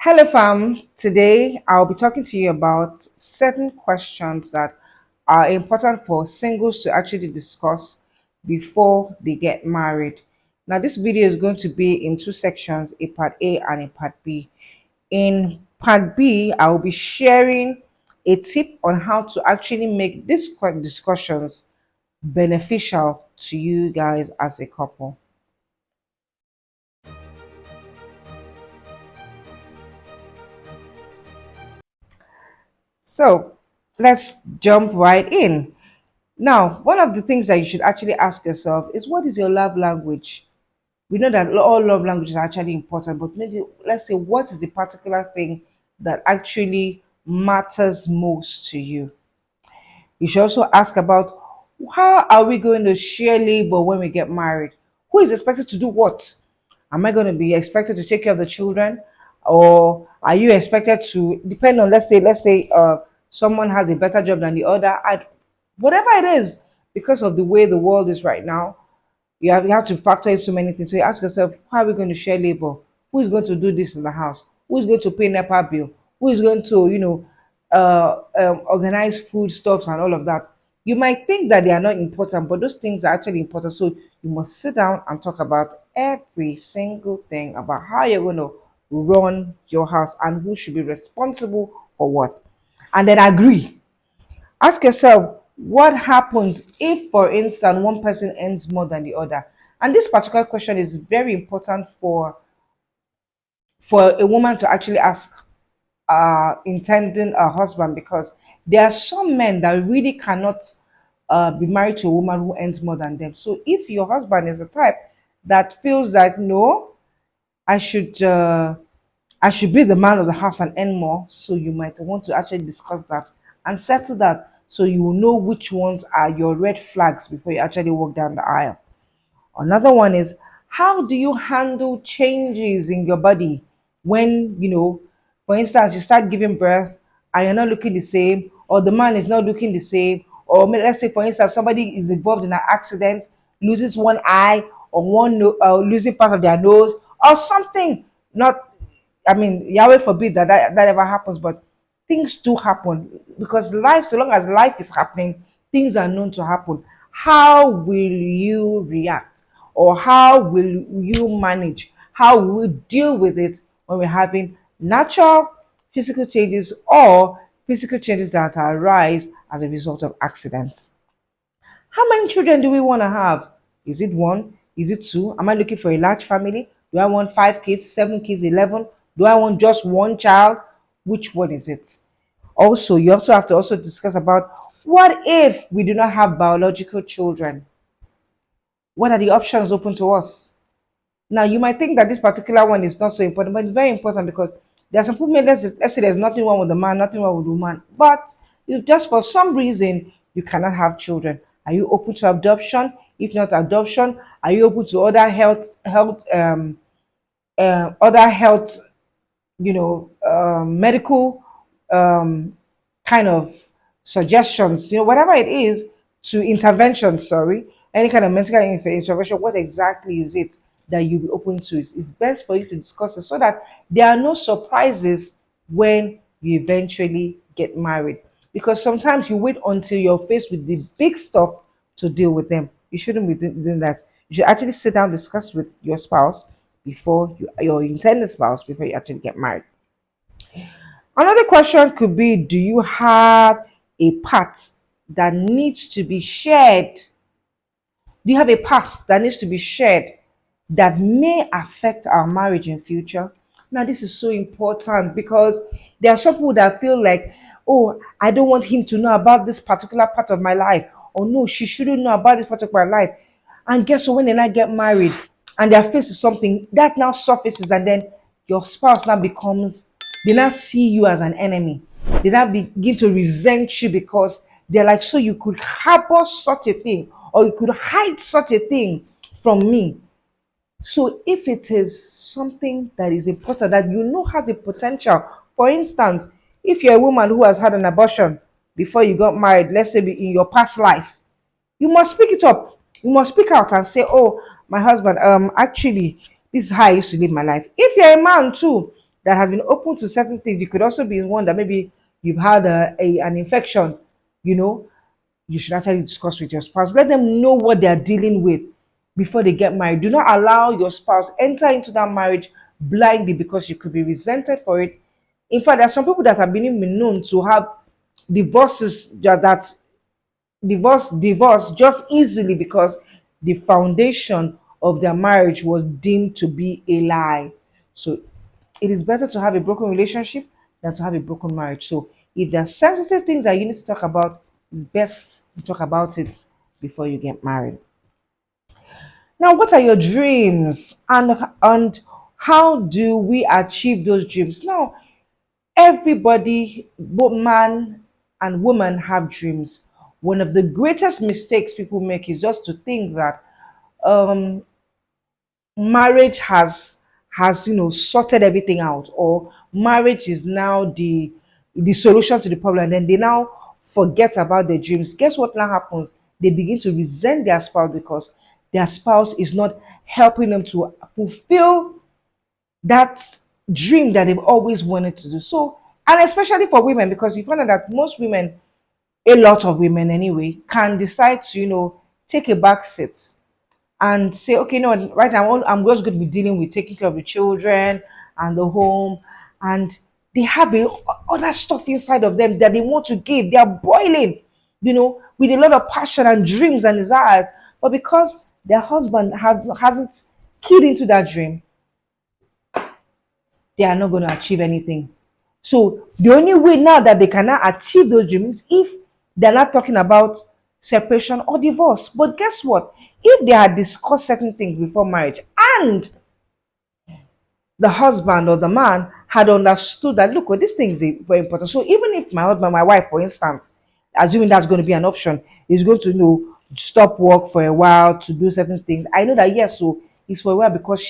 Hello, fam. Today I'll be talking to you about certain questions that are important for singles to actually discuss before they get married. Now, this video is going to be in two sections, a part A and a part B. In part B, I will be sharing a tip on how to actually make these discussions beneficial to you guys as a couple. So, let's jump right in. Now, one of the things that you should actually ask yourself is what is your love language? We know that all love languages are actually important, but maybe let's say what is the particular thing that actually matters most to you? You should also ask about how are we going to share labor when we get married? Who is expected to do what? Am I going to be expected to take care of the children, or are you expected to depend on let's say someone has a better job than the other? Whatever it is, because of the way the world is right now, you have to factor in so many things. So you ask yourself, how are we going to share labor? Who is going to do this in the house? Who is going to pay NEPA bill? Who is going to, organize food stuffs and all of that? You might think that they are not important, but those things are actually important. So you must sit down and talk about every single thing about how you're going to run your house and who should be responsible for what. And then agree. Ask yourself what happens if, for instance, one person earns more than the other. And this particular question is very important for a woman to actually ask intending a husband, because there are some men that really cannot be married to a woman who earns more than them. So if your husband is the type that feels that no, I should uh, I should be the man of the house and earn more. So you might want to actually discuss that and settle that so you will know which ones are your red flags before you actually walk down the aisle. Another one is, how do you handle changes in your body when, for instance, you start giving birth and you're not looking the same, or the man is not looking the same, or let's say, for instance, somebody is involved in an accident, loses one eye or losing part of their nose or something. Not, I mean, Yahweh forbid that ever happens, but things do happen because life, so long as life is happening, things are known to happen. How will you react, or how will you manage? How will we deal with it when we're having natural physical changes or physical changes that arise as a result of accidents? How many children do we want to have? Is it one? Is it two? Am I looking for a large family? Do I want 5 kids, 7 kids, 11? Do I want just one child? Which one is it? Also, you also have to also discuss about what if we do not have biological children? What are the options open to us? Now, you might think that this particular one is not so important, but it's very important because there are some people, let's say there's nothing wrong with the man, nothing wrong with the woman, but if just for some reason you cannot have children, are you open to adoption? If not adoption, are you open to other other health, medical kind of suggestions, whatever it is, to intervention, sorry, any kind of mental intervention, what exactly is it that you'll be open to? It's best for you to discuss it so that there are no surprises when you eventually get married. Because sometimes you wait until you're faced with the big stuff to deal with them. You shouldn't be doing that. You should actually sit down, discuss with your spouse before your intended spouse before you actually get married. Another question could be, do you have a part that needs to be shared? Do you have a past that needs to be shared that may affect our marriage in future? Now, this is so important because there are some people that feel like, oh, I don't want him to know about this particular part of my life, or no, she shouldn't know about this part of my life. And guess what? When they now get married and they're faced with something that now surfaces, and then your spouse now becomes, they now see you as an enemy. They now begin to resent you because they're like, so you could harbor such a thing, or you could hide such a thing from me. So if it is something that is important that you know has a potential, for instance, if you're a woman who has had an abortion before you got married, let's say in your past life, you must speak it up. You must speak out and say, oh, my husband, actually, this is how I used to live my life. If you're a man too, that has been open to certain things. You could also be one that maybe you've had an infection, you know, you should actually discuss with your spouse. Let them know what they are dealing with before they get married. Do not allow your spouse enter into that marriage blindly because you could be resented for it. In fact, there are some people that have been even known to have divorces that divorce just easily because the foundation of their marriage was deemed to be a lie. So it is better to have a broken relationship than to have a broken marriage. So if there are sensitive things that you need to talk about, it's best to talk about it before you get married. Now, what are your dreams, and how do we achieve those dreams? Now, everybody, both man and woman, have dreams. One of the greatest mistakes people make is just to think that um, marriage has sorted everything out, or marriage is now the solution to the problem. And then they now forget about their dreams. Guess what now happens? They begin to resent their spouse because their spouse is not helping them to fulfill that dream that they've always wanted to do. So, and especially for women, because you find out that most women, a lot of women anyway, can decide to, take a back seat and say, okay, no, right now I'm just going to be dealing with taking care of the children and the home. And they have other stuff inside of them that they want to give. They are boiling, with a lot of passion and dreams and desires. But because their husband hasn't keyed into that dream, they are not going to achieve anything. So the only way now that they cannot achieve those dreams is if they're not talking about separation or divorce. But guess what? If they had discussed certain things before marriage and the husband or the man had understood that, look, well, this thing is very important. So even if my husband, my wife, for instance, assuming that's going to be an option, is going to stop work for a while to do certain things, I know that yes, so it's for a while because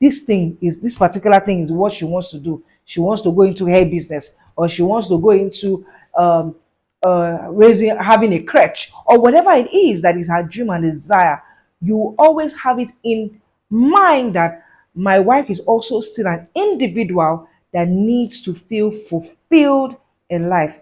this particular thing is what she wants to do. She wants to go into her business, or she wants to go into um raising, having a crutch, or whatever it is that is her dream and desire. You always have it in mind that my wife is also still an individual that needs to feel fulfilled in life.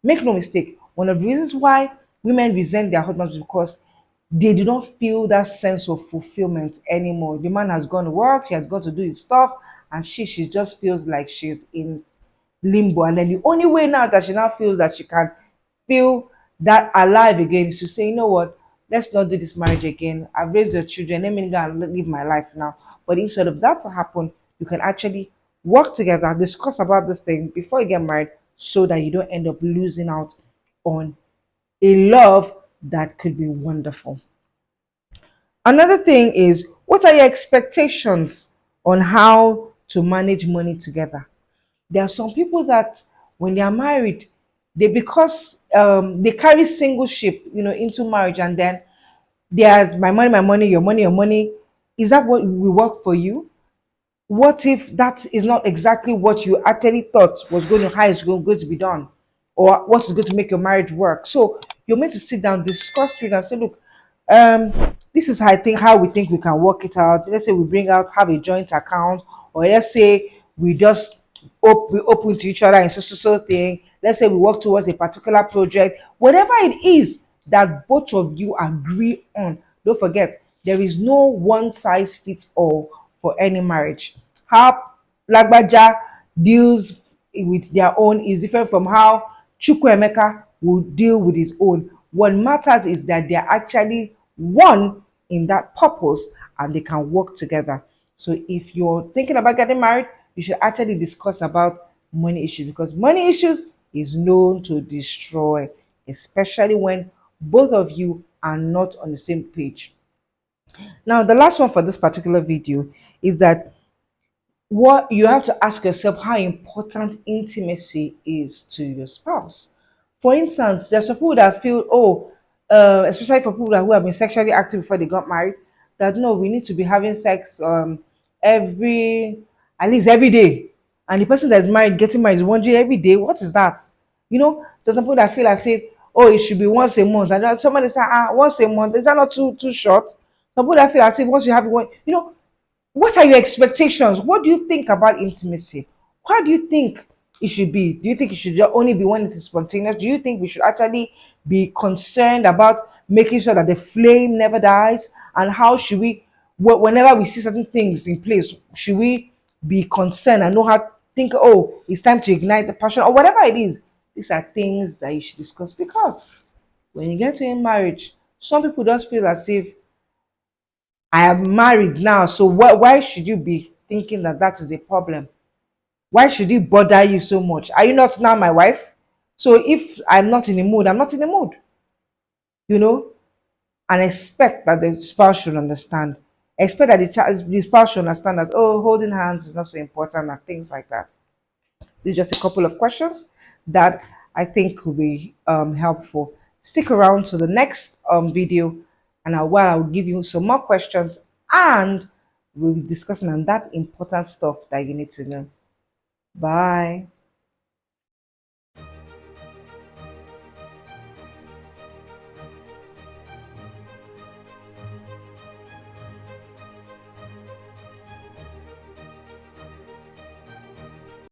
Make no mistake, one of the reasons why women resent their husbands is because they do not feel that sense of fulfillment anymore. The man has gone to work, he has gone to do his stuff, and she just feels like she's in limbo. And then the only way now that she now feels that she can feel that alive again is to say, you know what, let's not do this marriage again. I've raised your children. Let me go and live my life now. But instead of that to happen, you can actually work together, discuss about this thing before you get married so that you don't end up losing out on a love that could be wonderful. Another thing is, what are your expectations on how to manage money together? There are some people that when they are married, they because they carry single ship, into marriage, and then there's my money, your money, your money. Is that what will work for you? What if that is not exactly what you actually thought was going to how it's going to be done, or what is going to make your marriage work? So you're meant to sit down, discuss it, and say, look, this is how I think how we think we can work it out. Let's say we bring out have a joint account, or let's say we just we open to each other in so thing. Let's say we work towards a particular project, whatever it is that both of you agree on. Don't forget, there is no one size fits all for any marriage. How Lagbaja deals with their own is different from how Chukwuemeka will deal with his own. What matters is that they are actually one in that purpose and they can work together. So if you're thinking about getting married, you should actually discuss about money issues, because money issues is known to destroy, especially when both of you are not on the same page. Now, the last one for this particular video is that what you have to ask yourself how important intimacy is to your spouse. For instance, there's some people that feel, especially for people who have been sexually active before they got married, that no, we need to be having sex every at least every day. And the person that's married, getting married, is wondering every day, what is that? So some people that feel as if, oh, it should be once a month. And then somebody say, once a month, is that not too short? Some people that feel as if once you have one, what are your expectations? What do you think about intimacy? How do you think it should be? Do you think it should just only be when it is spontaneous? Do you think we should actually be concerned about making sure that the flame never dies? And how should we, whenever we see certain things in place, should we be concerned and know how think, oh, it's time to ignite the passion or whatever it is? These are things that you should discuss because when you get to a marriage, some people just feel as if I am married now, so why should you be thinking that that is a problem? Why should it bother you so much? Are you not now my wife? So if I'm not in the mood, I'm not in the mood, you know, and expect that the spouse should understand. Expect that the spouse should understand that, oh, holding hands is not so important and things like that. These are just a couple of questions that I think could be helpful. Stick around to the next video, and I'll give you some more questions and we'll be discussing on that important stuff that you need to know. Bye.